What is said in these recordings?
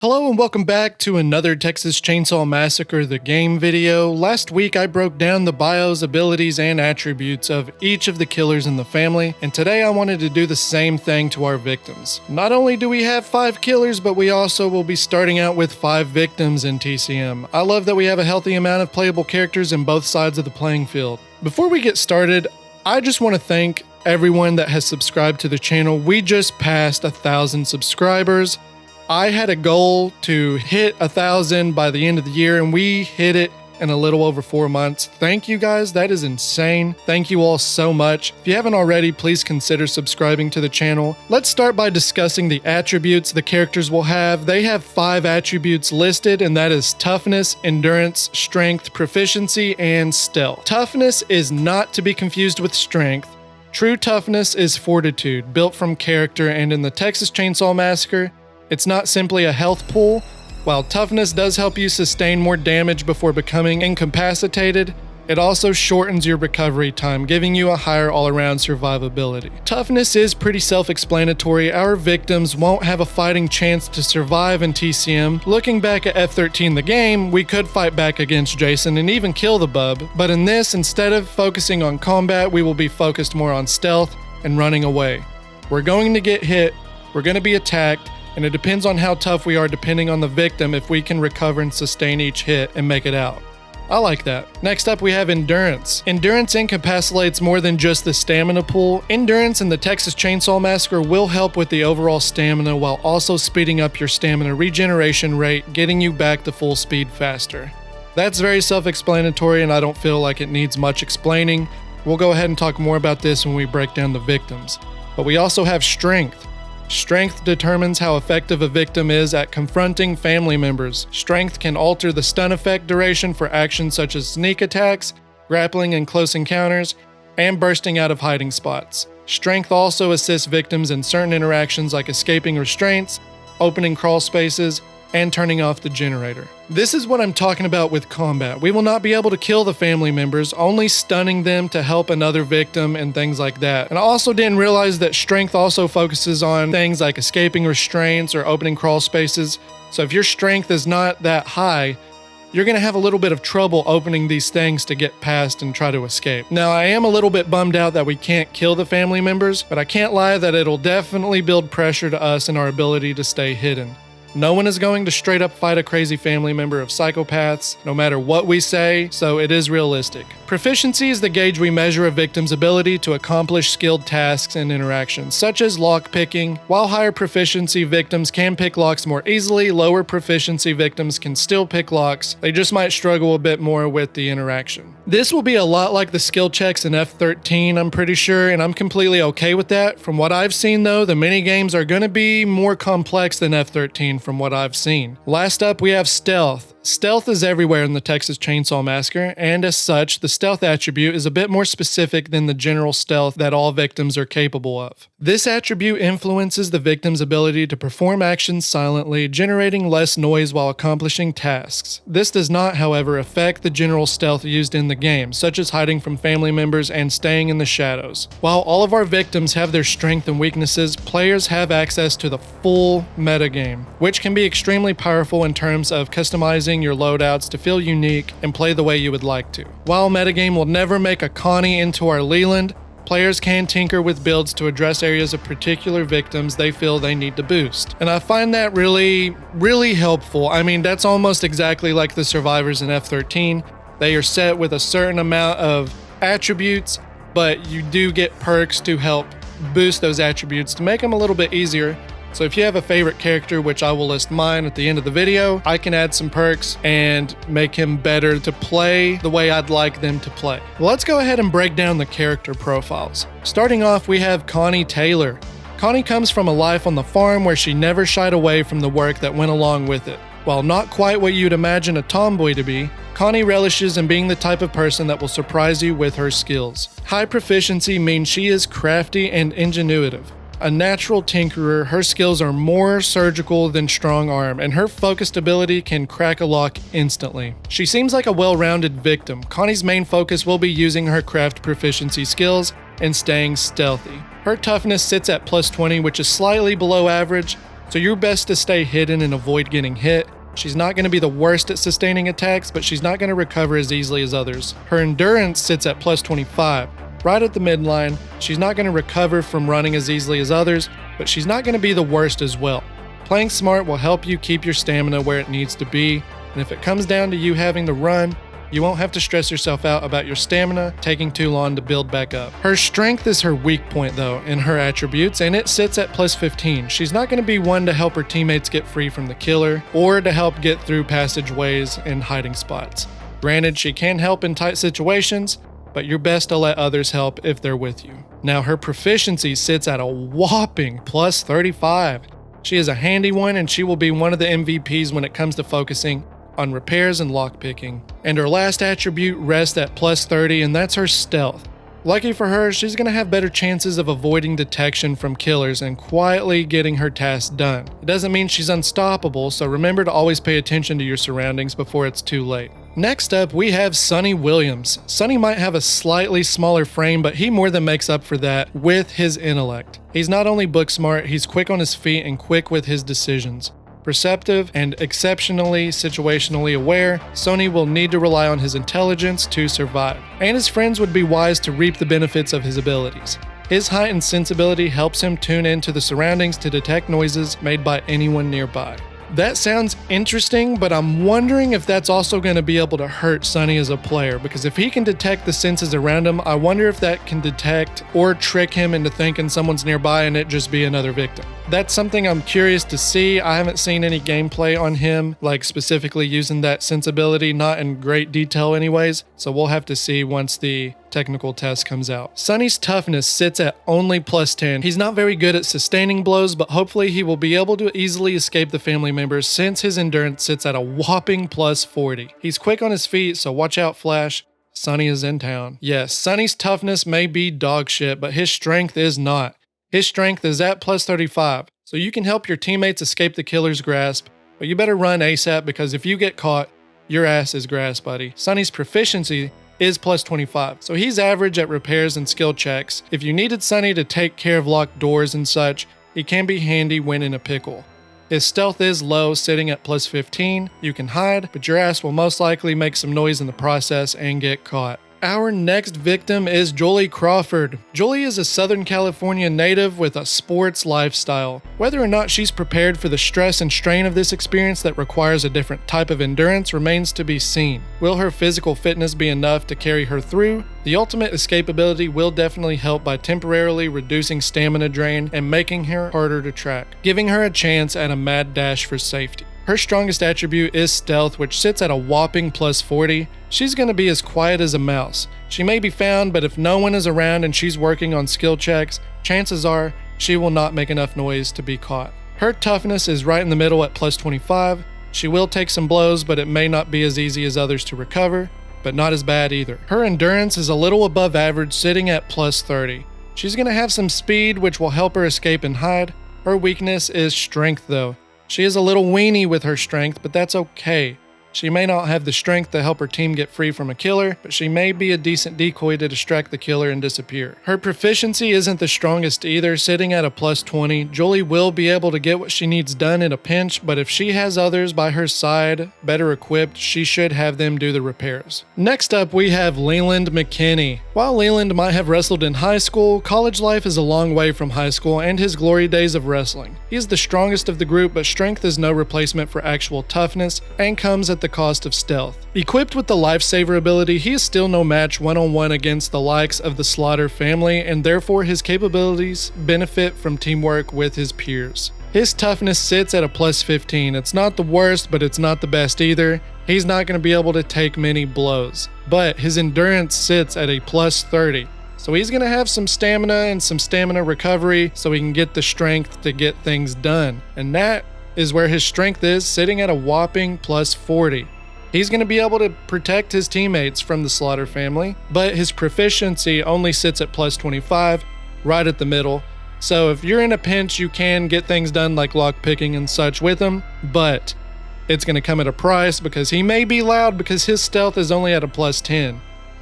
Hello and welcome back to another Texas Chainsaw Massacre the game video. Last week I broke down the bios, abilities, and attributes of each of the killers in the family, and today I wanted to do the same thing to our victims. Not only do we have 5 killers, but we also will be starting out with 5 victims in TCM. I love that we have a healthy amount of playable characters in both sides of the playing field. Before we get started, I just want to thank everyone that has subscribed to the channel. We just passed 1,000 subscribers. I had a goal to hit 1,000 by the end of the year, and we hit it in a little over 4 months. Thank you guys, that is insane. Thank you all so much. If you haven't already, please consider subscribing to the channel. Let's start by discussing the attributes the characters will have. They have 5 attributes listed, and that is toughness, endurance, strength, proficiency, and stealth. Toughness is not to be confused with strength. True toughness is fortitude, built from character, and in the Texas Chainsaw Massacre, it's not simply a health pool. While toughness does help you sustain more damage before becoming incapacitated, it also shortens your recovery time, giving you a higher all-around survivability. Toughness is pretty self-explanatory. Our victims won't have a fighting chance to survive in TCM. Looking back at F13 the game, we could fight back against Jason and even kill the bub, but in this, instead of focusing on combat, we will be focused more on stealth and running away. We're going to get hit, we're going to be attacked, and it depends on how tough we are depending on the victim if we can recover and sustain each hit and make it out. I like that. Next up we have endurance. Endurance incapacitates more than just the stamina pool. Endurance in the Texas Chainsaw Massacre will help with the overall stamina while also speeding up your stamina regeneration rate, getting you back to full speed faster. That's very self-explanatory and I don't feel like it needs much explaining. We'll go ahead and talk more about this when we break down the victims. But we also have strength. Strength determines how effective a victim is at confronting family members. Strength can alter the stun effect duration for actions such as sneak attacks, grappling and close encounters, and bursting out of hiding spots. Strength also assists victims in certain interactions like escaping restraints, opening crawl spaces, and turning off the generator. This is what I'm talking about with combat. We will not be able to kill the family members, only stunning them to help another victim and things like that. And I also didn't realize that strength also focuses on things like escaping restraints or opening crawl spaces. So if your strength is not that high, you're going to have a little bit of trouble opening these things to get past and try to escape. Now, I am a little bit bummed out that we can't kill the family members, but I can't lie that it'll definitely build pressure to us in our ability to stay hidden. No one is going to straight up fight a crazy family member of psychopaths, no matter what we say, so it is realistic. Proficiency is the gauge we measure a victim's ability to accomplish skilled tasks and interactions, such as lock picking. While higher proficiency victims can pick locks more easily, lower proficiency victims can still pick locks. They just might struggle a bit more with the interaction. This will be a lot like the skill checks in F13, I'm pretty sure, and I'm completely okay with that. From what I've seen though, the minigames are going to be more complex than F13 from what I've seen. Last up, we have stealth. Stealth is everywhere in the Texas Chainsaw Massacre, and as such, the stealth attribute is a bit more specific than the general stealth that all victims are capable of. This attribute influences the victim's ability to perform actions silently, generating less noise while accomplishing tasks. This does not, however, affect the general stealth used in the game, such as hiding from family members and staying in the shadows. While all of our victims have their strengths and weaknesses, players have access to the full metagame, which can be extremely powerful in terms of customizing your loadouts to feel unique and play the way you would like to. While metagame will never make a Connie into our Leland, players can tinker with builds to address areas of particular victims they feel they need to boost. And I find that really helpful. I mean, that's almost exactly like the survivors in F13. They are set with a certain amount of attributes, but you do get perks to help boost those attributes to make them a little bit easier. So if you have a favorite character, which I will list mine at the end of the video, I can add some perks and make him better to play the way I'd like them to play. Well, let's go ahead and break down the character profiles. Starting off, we have Connie Taylor. Connie comes from a life on the farm where she never shied away from the work that went along with it. While not quite what you'd imagine a tomboy to be, Connie relishes in being the type of person that will surprise you with her skills. High proficiency means she is crafty and ingenuitive. A natural tinkerer, her skills are more surgical than strong arm, and her focused ability can crack a lock instantly. She seems like a well-rounded victim. Connie's main focus will be using her craft proficiency skills and staying stealthy. Her toughness sits at +20, which is slightly below average. so you're best to stay hidden and avoid getting hit. She's not going to be the worst at sustaining attacks, but she's not going to recover as easily as others. Her endurance sits at plus 25, right at the midline. She's not going to recover from running as easily as others, but she's not going to be the worst as well. Playing smart will help you keep your stamina where it needs to be, and if it comes down to you having to run, you won't have to stress yourself out about your stamina taking too long to build back up. Her strength is her weak point though in her attributes, and it sits at plus 15. She's not going to be one to help her teammates get free from the killer or to help get through passageways and hiding spots. Granted, she can help in tight situations, but you're best to let others help if they're with you. Now her proficiency sits at a whopping plus 35. She is a handy one, and she will be one of the MVPs when it comes to focusing on repairs and lockpicking. And her last attribute rests at plus 30, and that's her stealth. Lucky for her, she's going to have better chances of avoiding detection from killers and quietly getting her tasks done. It doesn't mean she's unstoppable, so remember to always pay attention to your surroundings before it's too late. Next up, we have Sonny Williams. Sonny might have a slightly smaller frame, but he more than makes up for that with his intellect. He's not only book smart, he's quick on his feet and quick with his decisions. Perceptive and exceptionally situationally aware, Sonny will need to rely on his intelligence to survive, and his friends would be wise to reap the benefits of his abilities. His heightened sensibility helps him tune into the surroundings to detect noises made by anyone nearby. That sounds interesting, but I'm wondering if that's also going to be able to hurt Sonny as a player, because if he can detect the senses around him, I wonder if that can detect or trick him into thinking someone's nearby and it just be another victim. That's something I'm curious to see. I haven't seen any gameplay on him, like specifically using that sensibility, not in great detail anyways, so we'll have to see once the technical test comes out. Sonny's toughness sits at only plus 10. He's not very good at sustaining blows, but hopefully he will be able to easily escape the family members since his endurance sits at a whopping plus 40. He's quick on his feet, so watch out, Flash. Sonny is in town. Yes, Sonny's toughness may be dog shit, but his strength is not. His strength is at plus 35, so you can help your teammates escape the killer's grasp, but you better run ASAP because if you get caught, your ass is grass, buddy. Sonny's proficiency is plus 25, so he's average at repairs and skill checks. If you needed Sonny to take care of locked doors and such, he can be handy when in a pickle. His stealth is low, sitting at plus 15. You can hide, but your ass will most likely make some noise in the process and get caught. Our next victim is Jolie Crawford. Jolie is a Southern California native with a sports lifestyle. Whether or not she's prepared for the stress and strain of this experience that requires a different type of endurance remains to be seen. Will her physical fitness be enough to carry her through? The ultimate escapability will definitely help by temporarily reducing stamina drain and making her harder to track, giving her a chance at a mad dash for safety. Her strongest attribute is stealth, which sits at a whopping plus 40. She's going to be as quiet as a mouse. She may be found, but if no one is around and she's working on skill checks, chances are she will not make enough noise to be caught. Her toughness is right in the middle at plus 25. She will take some blows, but it may not be as easy as others to recover, but not as bad either. Her endurance is a little above average, sitting at plus 30. She's going to have some speed, which will help her escape and hide. Her weakness is strength though. She is a little weenie with her strength, but that's okay. She may not have the strength to help her team get free from a killer, but she may be a decent decoy to distract the killer and disappear. Her proficiency isn't the strongest either, sitting at a plus 20. Jolie will be able to get what she needs done in a pinch, but if she has others by her side, better equipped, she should have them do the repairs. Next up, we have Leland McKinney. While Leland might have wrestled in high school, college life is a long way from high school and his glory days of wrestling. He is the strongest of the group, but strength is no replacement for actual toughness and comes at the cost of stealth. Equipped with the Lifesaver ability, he is still no match one-on-one against the likes of the Slaughter family, and therefore his capabilities benefit from teamwork with his peers. His toughness sits at a plus 15. It's not the worst, but it's not the best either. He's not going to be able to take many blows, but his endurance sits at a plus 30. So he's going to have some stamina and some stamina recovery so he can get the strength to get things done. And that is where his strength is, sitting at a whopping plus 40. He's going to be able to protect his teammates from the Slaughter family, but his proficiency only sits at plus 25, right at the middle. So if you're in a pinch, you can get things done like lockpicking and such with him, but it's going to come at a price because he may be loud because his stealth is only at a plus 10.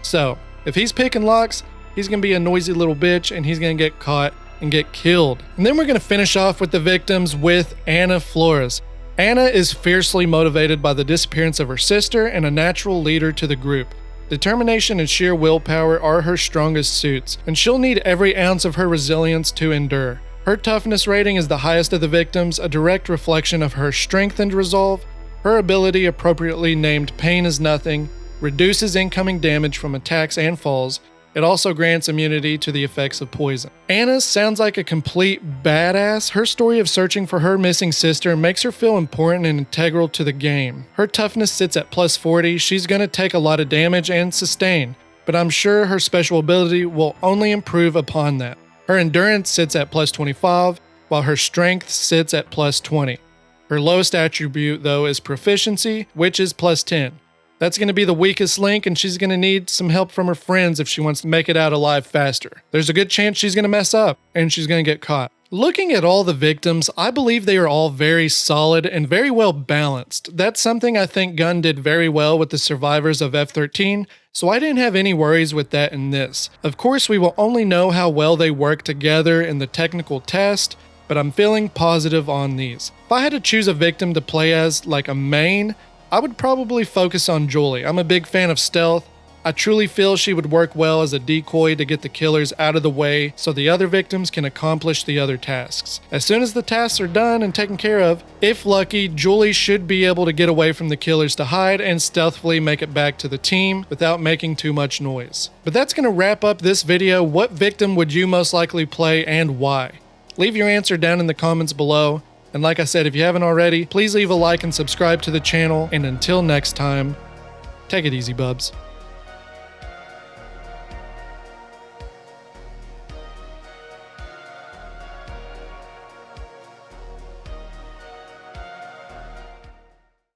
So if he's picking locks, he's going to be a noisy little bitch and he's going to get caught and get killed. And then we're going to finish off with the victims with Anna Flores. Anna is fiercely motivated by the disappearance of her sister and a natural leader to the group. Determination and sheer willpower are her strongest suits, and she'll need every ounce of her resilience to endure. Her toughness rating is the highest of the victims, a direct reflection of her strength and resolve. Her ability, appropriately named Pain is Nothing, reduces incoming damage from attacks and falls. It also grants immunity to the effects of poison. Anna sounds like a complete badass. Her story of searching for her missing sister makes her feel important and integral to the game. Her toughness sits at plus 40. She's going to take a lot of damage and sustain, but I'm sure her special ability will only improve upon that. Her endurance sits at plus 25, while her strength sits at plus 20. Her lowest attribute, though, is proficiency, which is plus 10. That's going to be the weakest link, and she's going to need some help from her friends if she wants to make it out alive faster. There's a good chance she's going to mess up, and she's going to get caught. Looking at all the victims, I believe they are all very solid and very well balanced. That's something I think Gunn did very well with the survivors of F-13, so I didn't have any worries with that in this. Of course, we will only know how well they work together in the technical test, but I'm feeling positive on these. If I had to choose a victim to play as, like a main, I would probably focus on Julie. I'm a big fan of stealth. I truly feel she would work well as a decoy to get the killers out of the way so the other victims can accomplish the other tasks. As soon as the tasks are done and taken care of, if lucky, Julie should be able to get away from the killers to hide and stealthily make it back to the team without making too much noise. But that's going to wrap up this video. What victim would you most likely play and why? Leave your answer down in the comments below. And like I said, if you haven't already, please leave a like and subscribe to the channel. And until next time, take it easy, bubs.